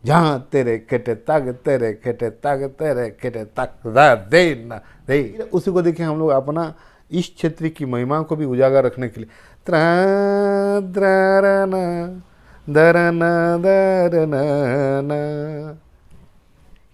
जहाँ तेरे केटे ताग तेरे केटे ताग तेरे केटे ताग दा दे ना दे। उसी को देखिए हम लोग अपना इस क्षेत्र की महिमा को भी उजागर रखने के लिए त्रा द्रारना दरना दरना ना,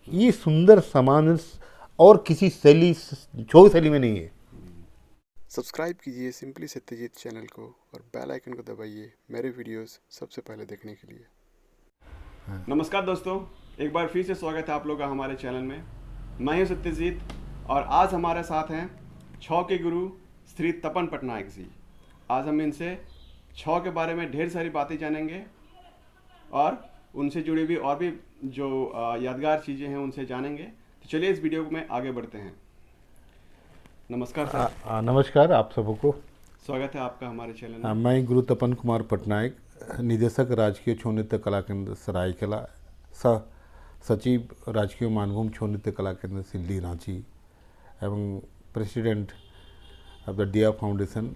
ये सुंदर सामंजस्य और किसी शैली छो शैली में नहीं है। सब्सक्राइब कीजिए सिंपली सत्यजीत चैनल को और बेल आइकन को दबाइए मेरे वीडियोस सबसे पहले देखने के लिए। नमस्कार दोस्तों, एक बार फिर से स्वागत है आप लोग का हमारे चैनल में। मैं हूं सत्यजीत और आज हमारे साथ हैं छौ के गुरु श्री तपन पटनायक जी। आज हम इनसे छौ के बारे में ढेर सारी बातें जानेंगे और उनसे जुड़ी हुई और भी जो यादगार चीज़ें हैं उनसे जानेंगे। तो चलिए इस वीडियो में आगे बढ़ते हैं। नमस्कार सर। नमस्कार आप सबको, स्वागत है आपका हमारे चैनल में। मैं गुरु तपन कुमार पटनायक, निदेशक राजकीय छौ नृत्य कला केंद्र सरायकेला, सह सचिव राजकीय मानभूम छौ नृत्य कला केंद्र सिल्ली रांची एवं president of the Dia foundation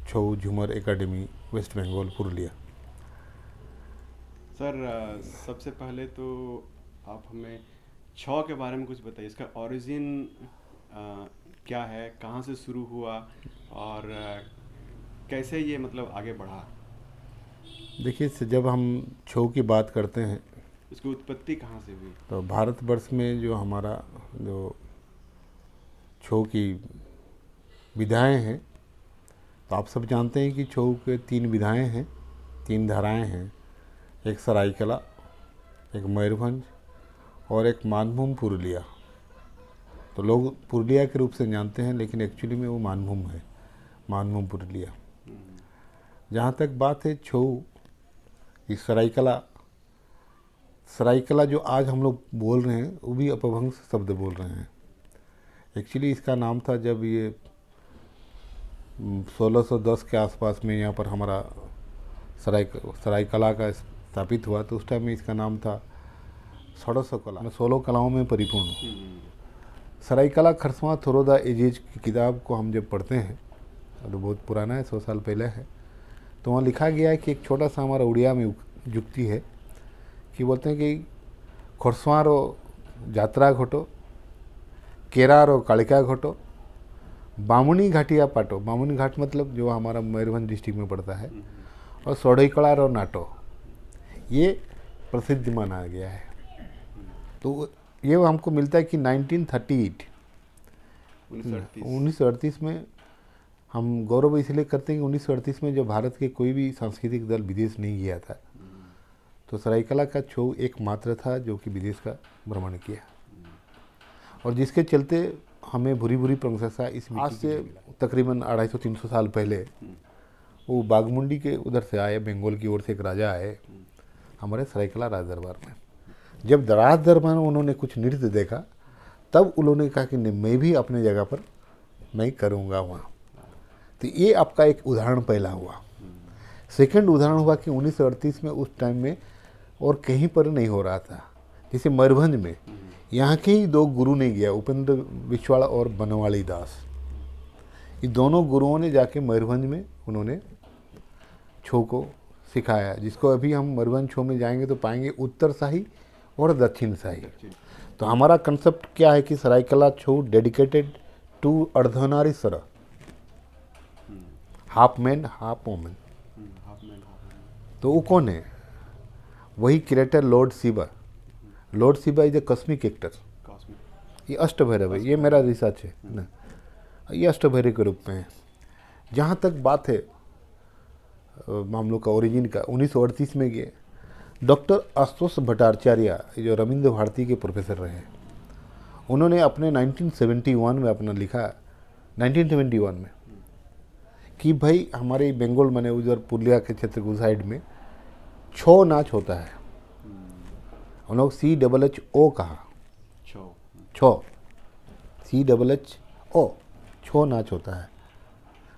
Chhau Jhumar academy West Bengal Purulia. Sir सबसे पहले तो आप हमें छौ के बारे में कुछ बताइए। इसका ओरिजिन क्या है, कहाँ से शुरू हुआ और कैसे ये मतलब आगे बढ़ा? देखिए, जब हम छौ की बात करते हैं इसकी उत्पत्ति कहाँ से हुई? तो भारतवर्ष में जो हमारा जो छौ की विधाएं हैं, तो आप सब जानते हैं कि छौ के 3 विधाएं हैं, 3 धाराएं हैं। एक सरायकेला, एक मयूरभंज और एक मानभूम पुरुलिया। तो लोग पुरुलिया के रूप से जानते हैं, लेकिन एक्चुअली में वो मानभूम है, मानभूम पुरुलिया। जहाँ तक बात है छौ की, सरायकेला जो आज हम लोग बोल रहे हैं वो भी अपभ्रंश शब्द बोल रहे हैं। एक्चुअली इसका नाम था, जब ये 1610 के आसपास में यहाँ पर हमारा सरायकेला का स्थापित हुआ, तो उस टाइम में इसका नाम था 16 कला, 16 कलाओं में परिपूर्ण। सरायकेला खरसवां थोरोदा एजेज की किताब को हम जब पढ़ते हैं, तो बहुत पुराना है, 100 साल पहले है, तो वहाँ लिखा गया है कि एक छोटा सा हमारा उड़िया में जुक्ति है कि बोलते हैं कि खरसवां रो यात्रा घोटो, केरा रो कालिका घोटो, बामुनी घाटिया पाटो, बामुनी घाट मतलब जो हमारा मयूरभंज डिस्ट्रिक्ट में पड़ता है, और सोढ़ईकड़ा रो नाटो, ये प्रसिद्ध माना गया है। तो ये हमको मिलता है कि 1938 में हम गौरव इसलिए करते हैं कि 1938 में जब भारत के कोई भी सांस्कृतिक दल विदेश नहीं गया था, तो सरायकेला का छौ एकमात्र था जो कि विदेश का भ्रमण किया, और जिसके चलते हमें भूरी भूरी प्रशंसा इस आज से तकरीबन 250-300 साल पहले वो बागमुंडी के उधर से आए, बंगाल की ओर से एक राजा आए हमारे सरायकेला राज दरबार में। जब राज दरबार में उन्होंने कुछ नृत्य देखा, तब उन्होंने कहा कि नहीं, मैं भी अपने जगह पर मैं करूँगा वहाँ। तो ये आपका एक उदाहरण पहला हुआ। सेकंड उदाहरण हुआ कि 1938 में उस टाइम में और कहीं पर नहीं हो रहा था, जैसे मयूरभंज में यहाँ के ही 2 गुरु ने गया, उपेंद्र विश्वाल और बनवाली दास। ये दोनों गुरुओं ने जाके मयूरभंज में उन्होंने छौ को सिखाया, जिसको अभी हम मयूरभंज छौ में जाएंगे तो पाएंगे उत्तर शाही और दक्षिण शाही। तो हमारा कंसेप्ट क्या है कि Seraikela Chhau dedicated to Ardhanarishvara, half man half women. तो वो कौन है? वही creator Lord Shiva. Lord Shiva is a cosmic actor. ये अष्टभैरव है, ये मेरा रिसर्च है ना, ये अष्टभैरव के रूप में है। जहाँ तक बात है हम लोग का ओरिजिन का, 1938 में गए डॉक्टर आशुतोष भट्टाचार्य, जो रविंद्र भारती के प्रोफेसर रहे, उन्होंने अपने 1971 में अपना लिखा, 1971 में, कि भाई हमारे बंगाल माने उधर पुरुलिया के क्षेत्र के साइड में छौ नाच होता है। हम लोग CHHO कहा, छौ CHHO, छौ नाच होता है।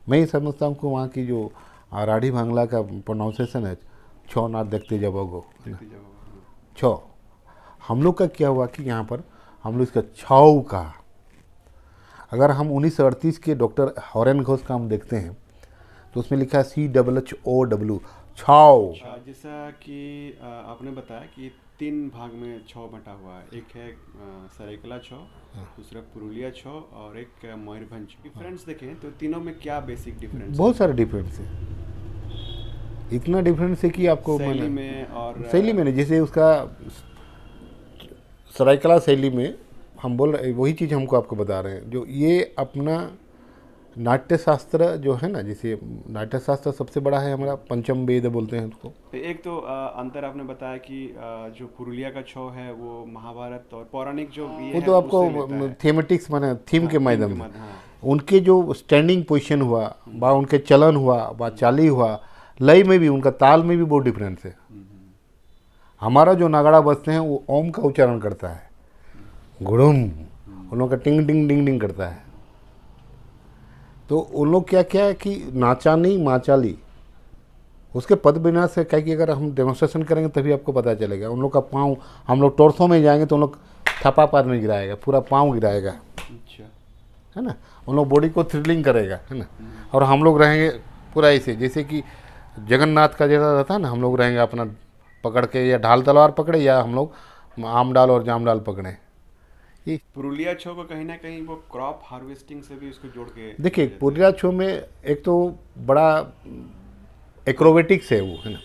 मैं ये समझता हूँ कि वहाँ की जो राठी बांग्ला का प्रोनाउंसिएशन है, छौ नाच देखते जाओगो, छौ। हम लोग का क्या हुआ कि यहाँ पर हम लोग इसका छौ कहा। अगर हम 1938 के डॉक्टर हॉरेन घोष का हम देखते हैं तो उसमें लिखा है CHHOW, छाव। जैसा कि आपने बताया कि 3 भाग में छौ बटा हुआ है, एक है सरायकला छौ, दूसरा पुरुलिया छौ और एक मयूरभंज। डिफरेंस देखें तो तीनों में क्या बेसिक डिफरेंस? बहुत सारे डिफरेंस है, इतना डिफरेंस है कि आपको शैली में और शैली में नहीं, जैसे उसका सरायकला शैली में हम बोल रहे वही चीज़ हमको आपको बता रहे हैं। जो ये अपना नाट्य शास्त्र जो है ना, जैसे नाट्य शास्त्र सबसे बड़ा है हमारा, पंचम वेद बोलते हैं उसको। एक तो अंतर आपने बताया कि जो पुरुलिया का छौ है वो महाभारत और पौराणिक जो ये वो है, तो आपको उससे लेता है। थीमेटिक्स माने थीम के माध्यम से हाँ। उनके जो स्टैंडिंग पोजीशन हुआ बा उनके चलन हुआ बा चाली हुआ, लय में भी उनका ताल में भी बहुत डिफरेंस है। हमारा जो नगाड़ा बजते हैं वो ओम का उच्चारण करता है, गुड़ुम, उन लोग का टिंग टिंग डिंग डिंग करता है। तो उन लोग क्या क्या है कि नाचानी माचाली उसके पद विन्यास से क्या कि अगर हम डेमोन्स्ट्रेशन करेंगे तभी आपको पता चलेगा। उन लोग का पाँव, हम लोग टोरसों में जाएंगे तो उन लोग थपापाद में गिराएगा, पूरा पाँव गिराएगा, अच्छा। है ना। उन लोग बॉडी को थ्रिलिंग करेगा, है ना। और हम लोग रहेंगे पूरा ऐसे, जैसे कि जगन्नाथ का जैसा रहता है ना, हम लोग रहेंगे अपना पकड़ के, या ढाल तलवार पकड़े या हम लोग आम डाल और जाम डाल पकड़े। पुरुलिया छौ को कहीं ना कहीं वो क्रॉप हार्वेस्टिंग से भी उसको जोड़ के देखिए पुरुलिया छौ में एक तो बड़ा एक्रोबेटिक्स है वो, है ना,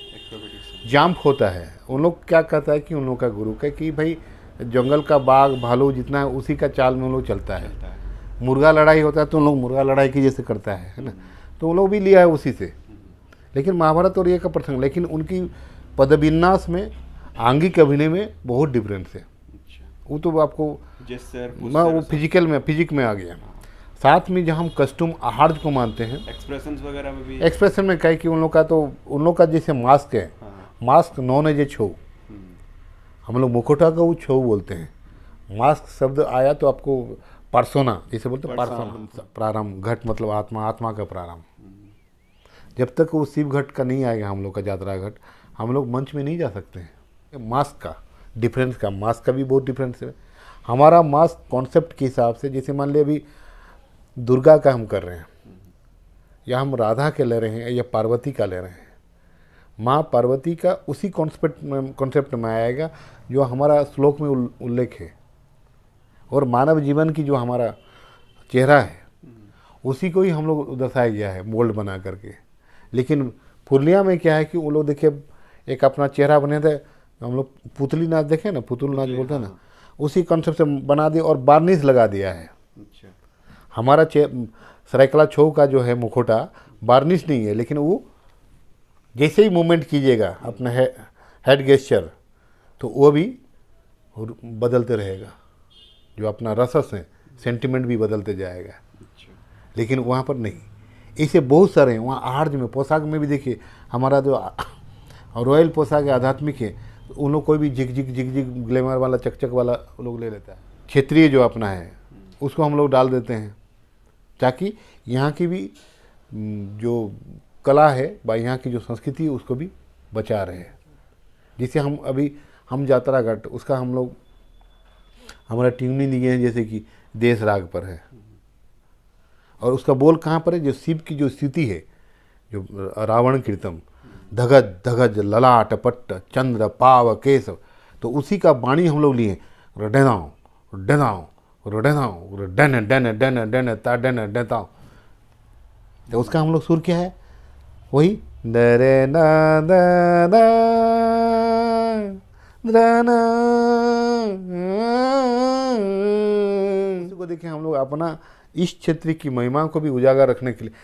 जंप होता है। उन लोग क्या कहता है कि उन लोग का गुरु का कि भाई जंगल का बाघ भालू जितना है उसी का चाल में उन लोग चलता है। मुर्गा लड़ाई होता है तो उन लोग मुर्गा लड़ाई की जैसे करता है ना, तो उन लोग भी लिया है उसी से। लेकिन महाभारत और ये का प्रसंग, लेकिन उनकी पदविन्यास में, आंगिक अभिनय में बहुत डिफरेंस है। वो तो आपको मैं वो फिजिकल में फिजिक में आ गया। साथ में जहाँ हम कस्ट्यूम आहार को मानते हैं, एक्सप्रेशंस वगैरह में भी, एक्सप्रेशन में क्या है कि उन लोग का तो उन लोग का जैसे मास्क है, मास्क नॉन एज ए छो, हम लोग मुखोटा का वो छो बोलते हैं। मास्क शब्द आया तो आपको पार्सोना जैसे बोलते हैं, पार्सोना प्रारंभ, घट मतलब आत्मा, आत्मा का प्रारंभ। जब तक वो शिव घट का नहीं आएगा हम लोग का यात्रा घट, हम लोग मंच में नहीं जा सकते हैं। मास्क का डिफरेंस का, मास्क का भी बहुत डिफरेंस है। हमारा मास्क कॉन्सेप्ट के हिसाब से, जैसे मान लिया अभी दुर्गा का हम कर रहे हैं, या हम राधा के ले रहे हैं या पार्वती का ले रहे हैं, माँ पार्वती का उसी कॉन्सेप्ट में आएगा जो हमारा श्लोक में उल्लेख है। और मानव जीवन की जो हमारा चेहरा है उसी को ही हम लोग दर्शाया गया है मोल्ड बना करके। लेकिन पूर्णिया में क्या है कि वो लोग देखिए एक अपना चेहरा बने थे, हम लोग पुतली नाच देखे ना, पुतुल नाच बोलते हैं ना, उसी कॉन्सेप्ट से बना दिया और बार्निश लगा दिया है। अच्छा। हमारा सरायकला छौ का जो है मुखोटा बार्निश नहीं है, लेकिन वो जैसे ही मूवमेंट कीजिएगा अपना हेड गेस्चर तो वो भी बदलते रहेगा, जो अपना रसस है सेंटिमेंट भी बदलते जाएगा। अच्छा। लेकिन वहाँ पर नहीं, ऐसे बहुत सारे हैं। वहाँ आहार में, पोशाक में भी देखिए हमारा जो रॉयल पोशाक है, आध्यात्मिक है, तो उन लोग कोई भी झिक झिक ग्लैमर वाला चकचक वाला लोग ले लेता है। क्षेत्रीय जो अपना है उसको हम लोग डाल देते हैं, ताकि यहाँ की भी जो कला है व यहाँ की जो संस्कृति है उसको भी बचा रहे। जिसे हम अभी हम यात्रा घाट उसका हम लोग हमारा ट्यूनिंग दिए हैं, जैसे कि देश राग पर है, और उसका बोल कहाँ पर है, जो शिव की जो स्थिति है, जो रावण कीर्तम, धगज धगज ललाट पट्ट चंद्र पाव केशव, तो उसी का वाणी हम लोग लिए, रडेनाओ रडेनाओ रडेनाओ डन डन डन डन ता डन डताओ। तो उसका हम लोग सुर क्या है, वही दरे ना दा को देखिए हम लोग अपना इस क्षेत्र की महिमा को भी उजागर रखने के लिए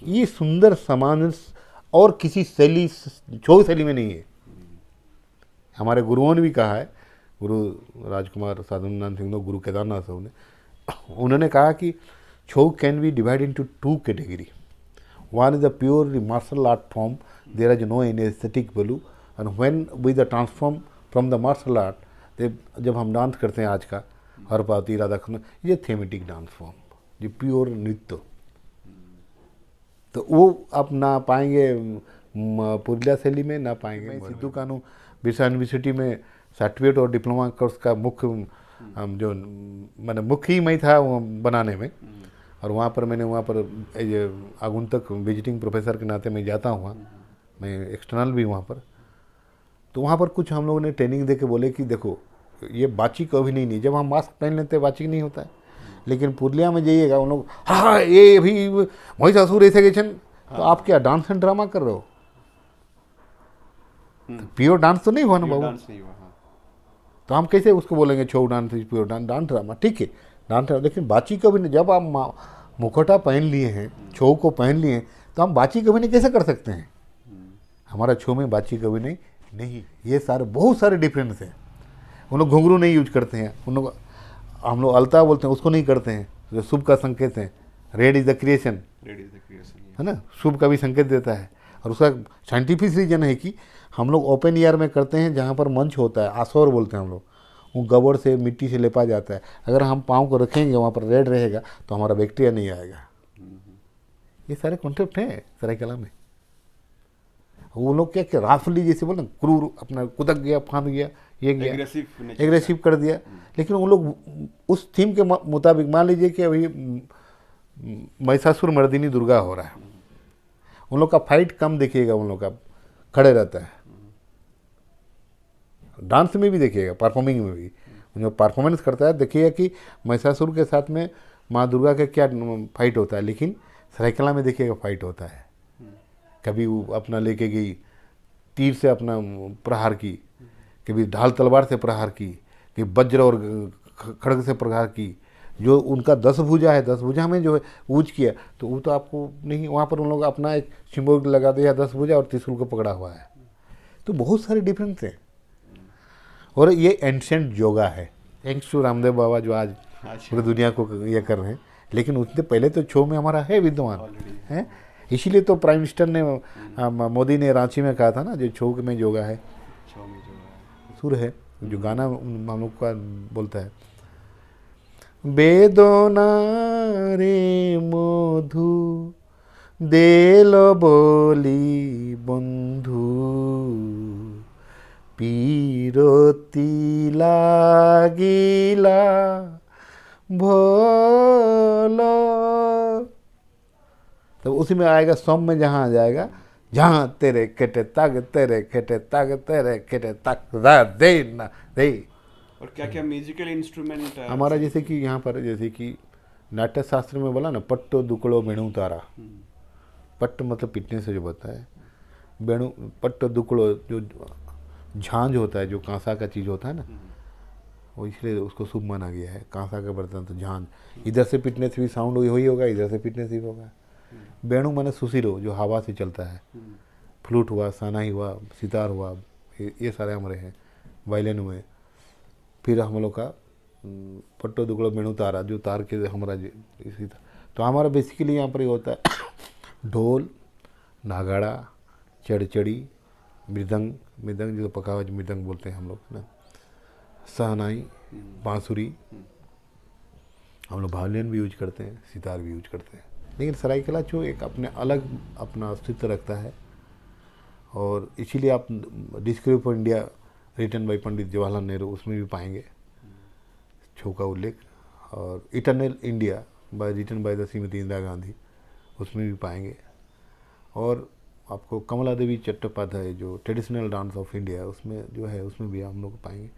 ये सुंदर सामंजस्य और किसी शैली छौ शैली में नहीं है। हमारे गुरुओं ने भी कहा है, गुरु राजकुमार साधुनाथ सिंह, गुरु केदारनाथ साहब ने, उन्होंने कहा कि छौ can be divide into 2 category. One is the pure martial art form, there is no any aesthetic value, and when we the transform from the martial art, जब हम डांस करते हैं आज का हरपाती राधा कृष्ण, ये थेमेटिक डांस फॉर्म, ये pure नृत्य, तो वो आप ना पाएंगे पुरुलिया शैली में, ना पाएंगे सिद्धू कानू बिरसा यूनिवर्सिटी में सर्टिफिकेट और डिप्लोमा कोर्स का मुख्य हम जो मैंने मुख्य ही मैं था वो बनाने में, और वहाँ पर मैंने वहाँ पर ये आगंतुक विजिटिंग प्रोफेसर के नाते मैं जाता हूँ, मैं एक्सटर्नल भी वहाँ पर। तो वहाँ पर कुछ हम लोगों ने ट्रेनिंग दे के बोले कि देखो ये बातचीत कभी नहीं, जब हम मास्क पहन लेते हैं बातचीत नहीं होता है, लेकिन पुरलिया में जाइएगा उन लोग हाँ ये भी महिषासुर ऐसे गए तो आप क्या डांस एंड ड्रामा कर रहे हो? प्योर डांस तो नहीं हुआ ना बाबू। डांस नहीं हुआ, हाँ। तो हम कैसे उसको बोलेंगे छो dance pure dance? Dance drama ठीक है, डांस ड्रामा, लेकिन बातचीत कभी नहीं। जब आप मुखौटा पहन लिए हैं, छो को पहन लिए हैं, तो हम बातचीत कभी नहीं कैसे कर सकते हैं? हमारा छो में बातचीत कभी नहीं। ये सारे बहुत सारे डिफरेंस हैं। उन लोग घुंघरू नहीं यूज करते हैं, उन लोग हम लोग अलता बोलते हैं उसको नहीं करते हैं, जो शुभ का संकेत है। रेड इज द क्रिएशन, है ना, शुभ का भी संकेत देता है। और उसका साइंटिफिक रीजन है कि हम लोग ओपन एयर में करते हैं, जहाँ पर मंच होता है, आसौर बोलते हैं हम लोग, वो गोबर से मिट्टी से लेपा जाता है। अगर हम पाँव को रखेंगे वहाँ पर रेड रहेगा तो हमारा बैक्टीरिया नहीं आएगा। ये सारे कॉन्सेप्ट हैं सरायकला में। वो लोग क्या राफली जैसे बोले क्रूर, अपना कुदक गया, फांद गया, ये गया, एग्रेसिव कर दिया। लेकिन वो लोग उस थीम के मुताबिक, मान लीजिए कि अभी महिषासुर मर्दिनी दुर्गा हो रहा है, उन लोग का फाइट कम देखिएगा, उन लोग का खड़े रहता है। डांस में भी देखिएगा, परफॉर्मिंग में भी जो परफॉर्मेंस करता है, देखिएगा कि महिषासुर के साथ में माँ दुर्गा का क्या फाइट होता है। लेकिन सरायकला में देखिएगा फाइट होता है। कभी वो अपना लेके गई तीर से अपना प्रहार की, कभी ढाल तलवार से प्रहार की, कभी वज्र और खड़ग से प्रहार की। जो उनका 10 भुजा है, 10 भुजा में जो है यूज किया, तो वो तो आपको नहीं, वहाँ पर उन लोग अपना एक सिंबल लगा दिया, 10 भुजा और त्रिशूल को पकड़ा हुआ है। तो बहुत सारे डिफरेंस हैं। और ये एंशिएंट योगा है, थैंक्स टू रामदेव बाबा जो आज पूरी दुनिया को ये कर रहे हैं। लेकिन उससे पहले तो छो में हमारा है विद्वान है। इसीलिए तो प्राइम मिनिस्टर ने मोदी ने रांची में कहा था ना, जो छो में योगा है, सुर है, जो गाना हम लोग का बोलता है, बेदना रे मधु देल बोली बंधु पीरती लागिला भोलो। तो उसी में आएगा सौम में, जहाँ आ जाएगा, जहाँ तेरे खेटे ताग, तेरे खेटे ताग, तेरे खेटे ताग दे ना दे। और क्या क्या म्यूजिकल इंस्ट्रूमेंट हमारा, जैसे कि यहाँ पर जैसे कि नाट्य शास्त्र में बोला ना, पट्टो दुकड़ो बेणु तारा। पट्ट मतलब पिटने से जो होता है, बेणु पट्टो दुकड़ो जो झांझ होता है, जो कांसा का चीज़ होता है ना, वो इसलिए उसको शुभ माना गया है। कांसा का बर्तन तो झांझ, इधर से पिटने से भी साउंड वही होगा, इधर से पिटने से भी होगा। बेणु माने सुशीलो, जो हवा से चलता है। फ्लूट हुआ, सानाई हुआ, सितार हुआ, ये सारे हमारे हैं। वायलिन हुए। फिर हम लोग का पट्टो दुकड़ो बेणु तारा, जो तार के हमारा इसी तरह। तो हमारा बेसिकली यहाँ पर ये होता है ढोल, नागाड़ा, चड़चड़ी, मृदंग जो पका हुआ मृदंग बोलते हैं हम लोग ना, सहनाई, बांसुरी, हम लोग वायलिन भी यूज करते हैं, सितार भी यूज करते हैं। लेकिन सरायकला छो एक अपने अलग अपना अस्तित्व रखता है। और इसीलिए आप Discovery of India written by Pandit Jawaharlal Nehru, उसमें भी पाएंगे छो का उल्लेख। और eternal India written by the Shrimati Indira Gandhi, उसमें भी पाएंगे। और आपको कमला देवी चट्टोपाध्याय जो ट्रेडिशनल डांस ऑफ इंडिया, उसमें जो है उसमें भी हम लोग पाएंगे।